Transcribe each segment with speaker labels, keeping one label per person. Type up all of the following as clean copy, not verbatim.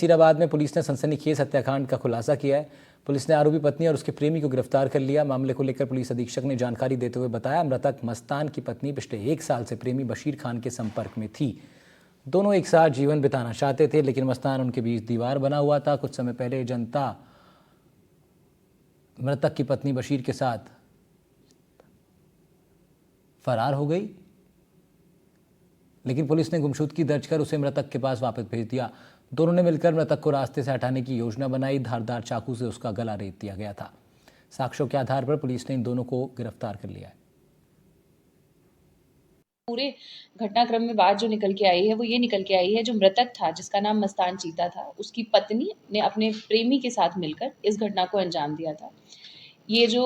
Speaker 1: नसीराबाद में पुलिस ने सनसनीखेज हत्याकांड का खुलासा किया है। पुलिस ने आरोपी पत्नी और उसके प्रेमी को गिरफ्तार कर लिया। मामले को लेकर पुलिस अधीक्षक ने जानकारी देते हुए बताया, मृतक मस्तान की पत्नी पिछले 1 साल से प्रेमी बशीर खान के संपर्क में थी। दोनों एक साथ जीवन बिताना चाहते थे, लेकिन मस्तान उनके बीच दीवार बना हुआ था। कुछ समय पहले जनता मृतक की पत्नी बशीर के साथ फरार हो गई, लेकिन पुलिस ने गुमशुदगी दर्ज कर उसे मृतक के पास वापस भेज दिया। दोनों ने मिलकर मृतक को रास्ते से हटाने की योजना बनाई। धारदार चाकू से उसका गला रेत दिया गया था। साक्ष्यों के आधार पर पुलिस ने इन दोनों को गिरफ्तार कर लिया है।
Speaker 2: पूरे घटनाक्रम में बात जो निकल के आई है वो ये निकल के आई है, जो मृतक था जिसका नाम मस्तान चीता था, उसकी पत्नी ने अपने प्रेमी के साथ मिलकर इस घटना को अंजाम दिया था। ये जो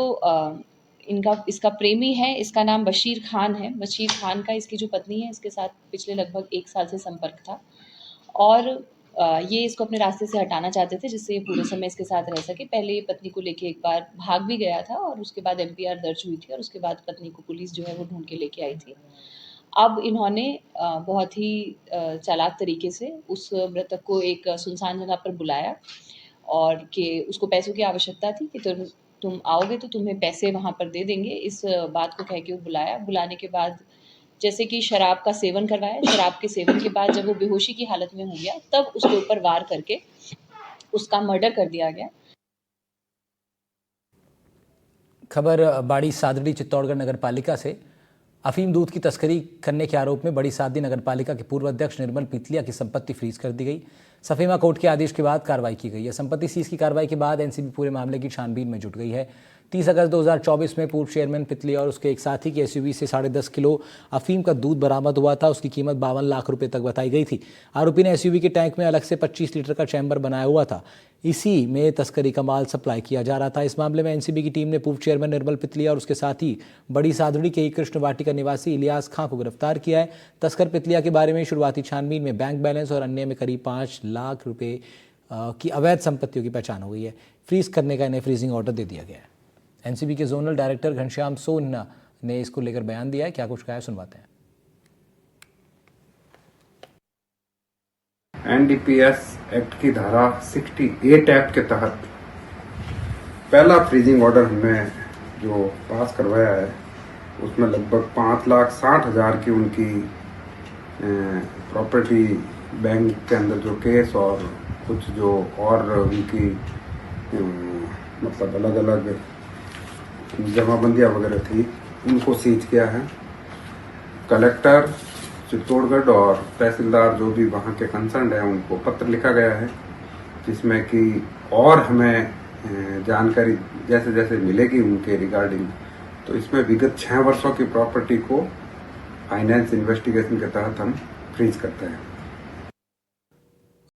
Speaker 2: इसका प्रेमी है, इसका नाम बशीर खान है। बशीर खान का इसकी जो पत्नी है, इसके साथ पिछले लगभग 1 साल से संपर्क था और ये इसको अपने रास्ते से हटाना चाहते थे, जिससे ये पूरे समय इसके साथ रह सके। पहले ये पत्नी को लेके एक बार भाग भी गया था और उसके बाद एफआईआर दर्ज हुई थी और उसके बाद पत्नी को पुलिस जो है वो ढूंढ के लेके आई थी। अब इन्होंने बहुत ही चालाक तरीके से उस मृतक को एक सुनसान जगह पर बुलाया और कि उसको पैसों की आवश्यकता थी कि तुम आओगे तो तुम्हें पैसे वहाँ पर दे देंगे। इस बात को कह के वो बुलाया। बुलाने के बाद जैसे कि शराब का सेवन करवाया। शराब के सेवन के बाद जब वो बेहोशी की हालत में हो गया, तब उसके ऊपर वार करके उसका मर्डर कर दिया गया।
Speaker 1: खबर बाड़ी सादड़ी चित्तौड़गढ़ नगर पालिका से। अफीम दूध की तस्करी करने के आरोप में बड़ी सादड़ी नगर पालिका के पूर्व अध्यक्ष निर्मल पीतलिया की संपत्ति फ्रीज कर दी गई। सफीमा कोर्ट के आदेश के बाद कार्रवाई की गई है। संपत्ति सीज की कार्रवाई के बाद एनसीबी पूरे मामले की छानबीन में जुट गई है। 30 अगस्त 2024 में पूर्व चेयरमैन पीतलिया और उसके एक साथी की एसयूवी से 10.5 किलो अफीम का दूध बरामद हुआ था। उसकी कीमत 52 लाख रुपए तक बताई गई थी। आरोपी ने एसयूवी के टैंक में अलग से 25 लीटर का चैम्बर बनाया हुआ था। इसी में तस्करी का माल सप्लाई किया जा रहा था। इस मामले में एनसीबी की टीम ने पूर्व चेयरमैन निर्मल पीतलिया और उसके साथी बड़ी सादड़ी के कृष्ण वाटिका निवासी इलियास खां को गिरफ्तार किया है। तस्कर पीतलिया के बारे में शुरुआती छानबीन में बैंक बैलेंस और अन्य में करीब 5 लाख रुपए की अवैध संपत्तियों की पहचान हो गई है। फ्रीज करने का इन्हें फ्रीजिंग ऑर्डर दे दिया गया है। एनसीबी के जोनल डायरेक्टर घनश्याम सोन्ना ने इसको लेकर बयान दिया है। क्या कुछ कहा है, सुनवाते हैं।
Speaker 3: एनडीपीएस एक्ट की धारा 68 एक्ट के तहत पहला फ्रीजिंग ऑर्डर हमने जो पास करवाया है, उसमें लगभग 5,60,000 की उनकी प्रॉपर्टी बैंक के अंदर जो केस और कुछ जो और उनकी मतलब अलग अलग जमाबंदियाँ वगैरह थी, उनको सीज किया है। कलेक्टर चित्तौड़गढ़ और तहसीलदार जो भी वहाँ के कंसर्न है, उनको पत्र लिखा गया है, जिसमें कि और हमें जानकारी जैसे जैसे मिलेगी उनके रिगार्डिंग, तो इसमें विगत 6 वर्षों की प्रॉपर्टी को फाइनेंस इन्वेस्टिगेशन के तहत हम फ्रीज करते हैं।